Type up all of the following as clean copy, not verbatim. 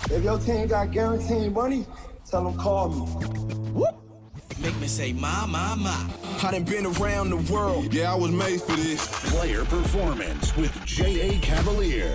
If your team got guaranteed money, tell them call me. Whoop. Make me say, my. I done been around the world. Yeah, I was made for this. Player Performance with J.A. Cavalier.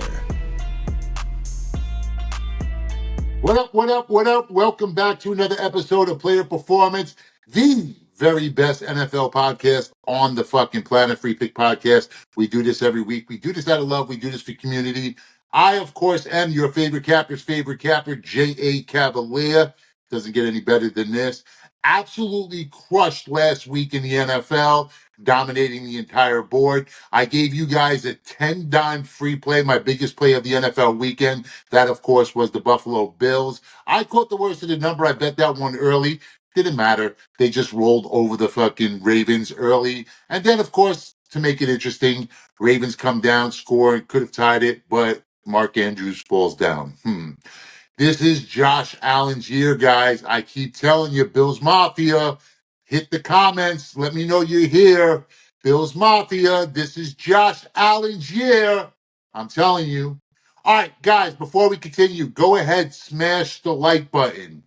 What up, what up, what up? Welcome back to another episode of Player Performance, the very best NFL podcast on the fucking planet, Free Pick Podcast. We do this every week. We do this out of love. We do this for community. I, of course, am your favorite capper's favorite capper, J.A. Cavalier. Doesn't get any better than this. Absolutely crushed last week in the NFL, dominating the entire board. I gave you guys a 10-dime free play, my biggest play of the NFL weekend. That, of course, was the Buffalo Bills. I caught the worst of the number. I bet that one early. Didn't matter. They just rolled over the fucking Ravens early. And then, of course, to make it interesting, Ravens come down, score, and could have tied it, but Mark Andrews falls down. This is Josh Allen's year, guys. I keep telling you, Bills Mafia, hit the comments. Let me know you're here. Bills Mafia, this is Josh Allen's year. I'm telling you. All right, guys, before we continue, go ahead, smash the like button.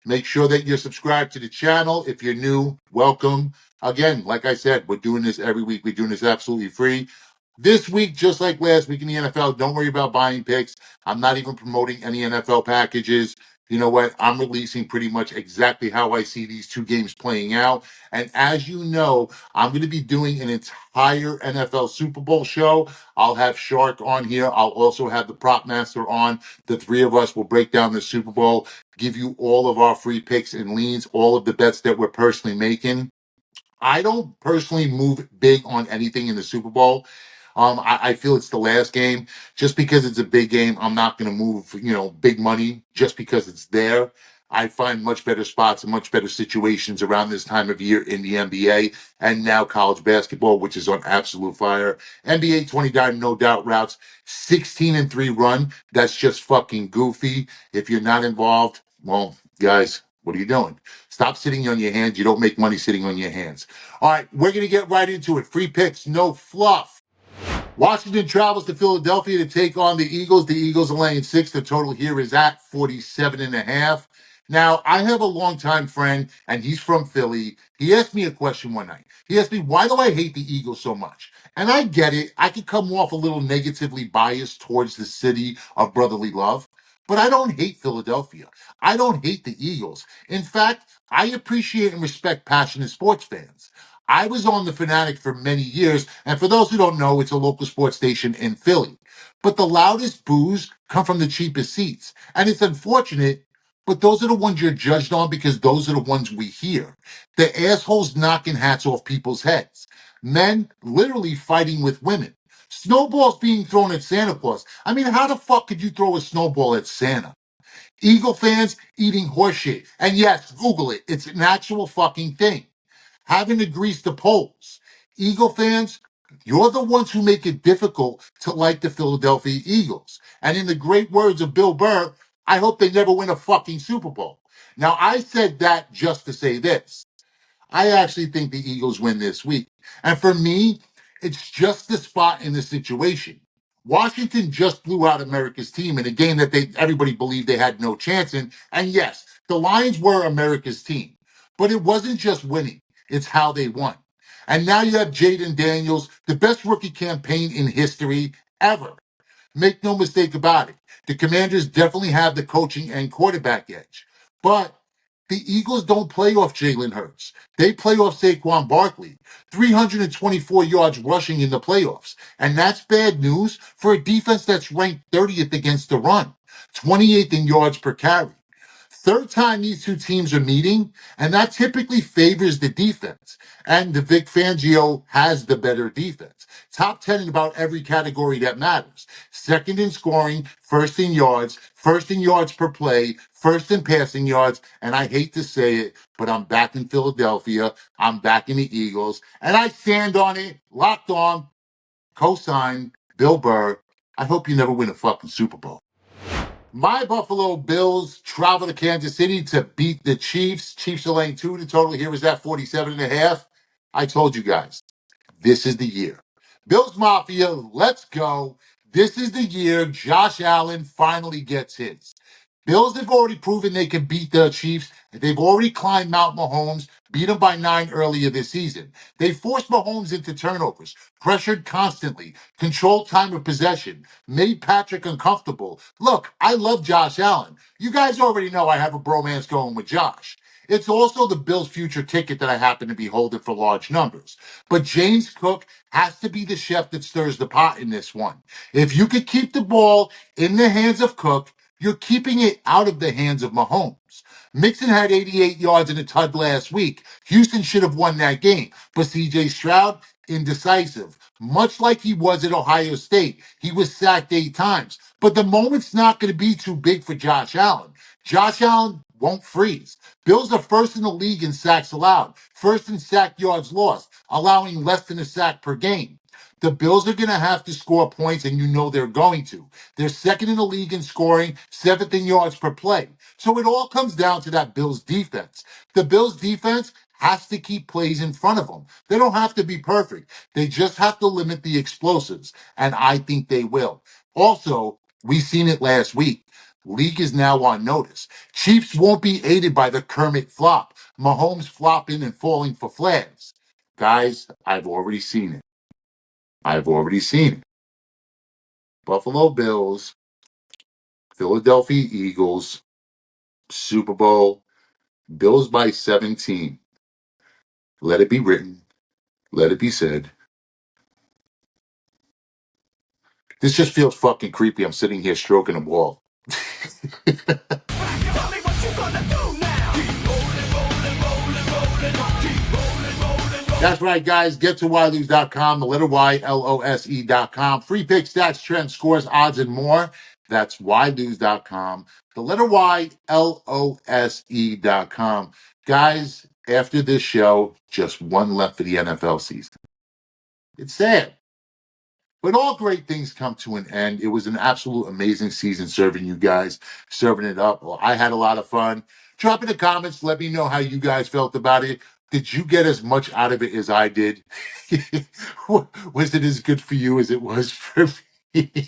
Make sure that you're subscribed to the channel. If you're new, welcome. Again, like I said, we're doing this every week. We're doing this absolutely free. This week, just like last week in the NFL, don't worry about buying picks. I'm not even promoting any NFL packages. You know what? I'm releasing pretty much exactly how I see these two games playing out. And as you know, I'm going to be doing an entire NFL Super Bowl show. I'll have Shark on here. I'll also have the Prop Master on. The three of us will break down the Super Bowl, give you all of our free picks and leans, all of the bets that we're personally making. I don't personally move big on anything in the Super Bowl. I feel it's the last game. Just because it's a big game, I'm not going to move, big money just because it's there. I find much better spots and much better situations around this time of year in the NBA and now college basketball, which is on absolute fire. NBA 29 no doubt routes, 16-3 run. That's just fucking goofy. If you're not involved, well, guys, what are you doing? Stop sitting on your hands. You don't make money sitting on your hands. All right, we're going to get right into it. Free picks, no fluff. Washington travels to Philadelphia to take on the Eagles. The Eagles are laying 6. The total here is at 47.5. Now, I have a longtime friend, and he's from Philly. He asked me a question one night. He asked me, why do I hate the Eagles so much? And I get it. I could come off a little negatively biased towards the city of brotherly love. But I don't hate Philadelphia. I don't hate the Eagles. In fact, I appreciate and respect passionate sports fans. I was on the Fanatic for many years, and for those who don't know, it's a local sports station in Philly. But the loudest boos come from the cheapest seats. And it's unfortunate, but those are the ones you're judged on because those are the ones we hear. The assholes knocking hats off people's heads. Men literally fighting with women. Snowballs being thrown at Santa Claus. I mean, how the fuck could you throw a snowball at Santa? Eagle fans eating horseshit. And yes, Google it. It's an actual fucking thing. Having to grease the poles. Eagle fans, you're the ones who make it difficult to like the Philadelphia Eagles. And in the great words of Bill Burr, I hope they never win a fucking Super Bowl. Now, I said that just to say this. I actually think the Eagles win this week. And for me, it's just the spot in the situation. Washington just blew out America's team in a game that everybody believed they had no chance in. And yes, the Lions were America's team. But it wasn't just winning. It's how they won. And now you have Jaden Daniels, the best rookie campaign in history ever. Make no mistake about it. The Commanders definitely have the coaching and quarterback edge. But the Eagles don't play off Jalen Hurts. They play off Saquon Barkley. 324 yards rushing in the playoffs. And that's bad news for a defense that's ranked 30th against the run, 28th in yards per carry. Third time these two teams are meeting, and that typically favors the defense. And the Vic Fangio has the better defense. Top 10 in about every category that matters. Second in scoring, first in yards per play, first in passing yards. And I hate to say it, but I'm back in Philadelphia. I'm back in the Eagles. And I stand on it, locked on, co-signed, Bill Burr. I hope you never win a fucking Super Bowl. My Buffalo Bills travel to Kansas City to beat the Chiefs. Chiefs are laying 2. The total here is at 47.5. I told you guys, this is the year. Bills Mafia, let's go. This is the year Josh Allen finally gets his. Bills have already proven they can beat the Chiefs. They've already climbed Mount Mahomes, beat them by 9 earlier this season. They forced Mahomes into turnovers, pressured constantly, controlled time of possession, made Patrick uncomfortable. Look, I love Josh Allen. You guys already know I have a bromance going with Josh. It's also the Bills' future ticket that I happen to be holding for large numbers. But James Cook has to be the chef that stirs the pot in this one. If you could keep the ball in the hands of Cook, you're keeping it out of the hands of Mahomes. Mixon had 88 yards in a TUD last week. Houston should have won that game. But CJ Stroud, indecisive. Much like he was at Ohio State. He was sacked 8 times. But the moment's not going to be too big for Josh Allen. Josh Allen won't freeze. Bills are first in the league in sacks allowed, first in sack yards lost, allowing less than a sack per game. The Bills are going to have to score points, and you know they're going to. They're second in the league in scoring, seventh in yards per play. So it all comes down to that Bills defense. The Bills defense has to keep plays in front of them. They don't have to be perfect. They just have to limit the explosives, and I think they will. Also, we seen it last week. League is now on notice. Chiefs won't be aided by the Kermit flop, Mahomes flopping and falling for flags. Guys, I've already seen it. I've already seen it. Buffalo Bills, Philadelphia Eagles, Super Bowl, Bills by 17. Let it be written. Let it be said. This just feels fucking creepy. I'm sitting here stroking a ball. That's right, guys. Get to ylose.com, the letter YLOSE.com. Free picks, stats, trends, scores, odds, and more. That's ylose.com, the letter YLOSE.com. Guys, after this show, just one left for the NFL season. It's sad. But all great things come to an end. It was an absolute amazing season serving you guys, serving it up. Well, I had a lot of fun. Drop in the comments. Let me know how you guys felt about it. Did you get as much out of it as I did? Was it as good for you as it was for me?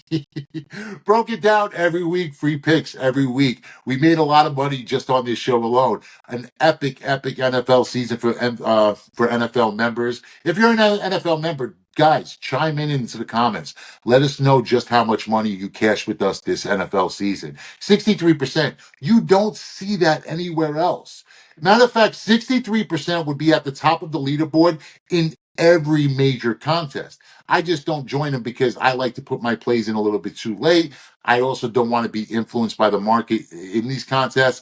Broke it down every week. Free picks every week. We made a lot of money just on this show alone. An epic NFL season for NFL members. If you're an NFL member, guys, chime in into the comments. Let us know just how much money you cashed with us this NFL season. 63%. You don't see that anywhere else. Matter of fact, 63% would be at the top of the leaderboard in every major contest. I just don't join them because I like to put my plays in a little bit too late. I also don't want to be influenced by the market in these contests.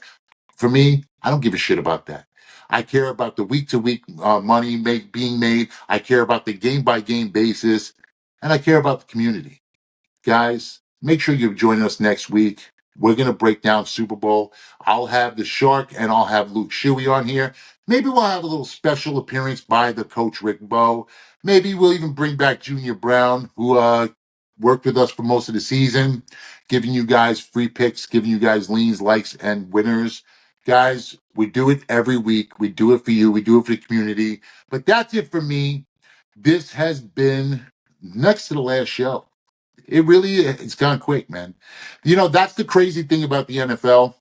For me, I don't give a shit about that. I care about the week-to-week money being made. I care about the game-by-game basis, and I care about the community. Guys, make sure you join us next week. We're going to break down Super Bowl. I'll have the Shark and I'll have Luke Shuey on here. Maybe we'll have a little special appearance by the coach, Rick Bowe. Maybe we'll even bring back Junior Brown, who worked with us for most of the season, giving you guys free picks, giving you guys leans, likes, and winners. Guys, we do it every week. We do it for you. We do it for the community. But that's it for me. This has been next to the last show. It's gone quick, man. You know, that's the crazy thing about the NFL.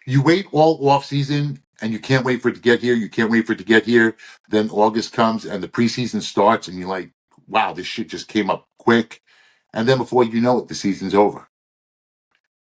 You wait all off season and you can't wait for it to get here. You can't wait for it to get here. Then August comes and the preseason starts and you're like, wow, this shit just came up quick. And then before you know it, the season's over.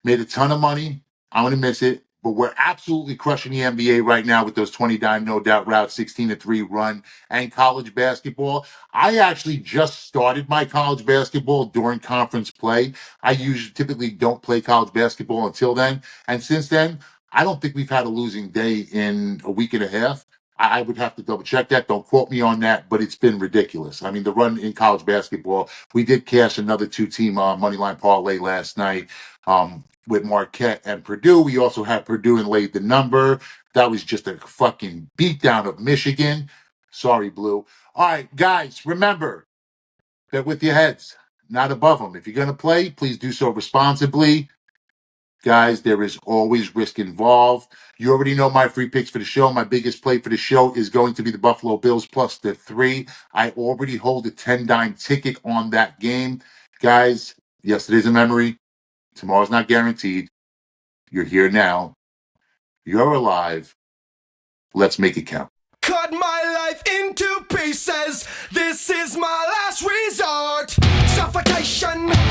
Made a ton of money. I'm going to miss it. But we're absolutely crushing the NBA right now with those 29 no doubt routes, 16-3 run, and college basketball. I actually just started my college basketball during conference play. I usually typically don't play college basketball until then. And since then, I don't think we've had a losing day in a week and a half. I would have to double check that. Don't quote me on that, but it's been ridiculous. I mean, the run in college basketball, we did cash another 2-team moneyline parlay last night. With Marquette and Purdue. We also had Purdue and laid the number. That was just a fucking beatdown of Michigan. Sorry, Blue. All right, guys, remember, bet with your heads, not above them. If you're going to play, please do so responsibly. Guys, there is always risk involved. You already know my free picks for the show. My biggest play for the show is going to be the Buffalo Bills plus the 3. I already hold a $10 ticket on that game. Guys, yesterday's a memory. Tomorrow's not guaranteed. You're here now. You're alive. Let's make it count. Cut my life into pieces. This is my last resort. Suffocation.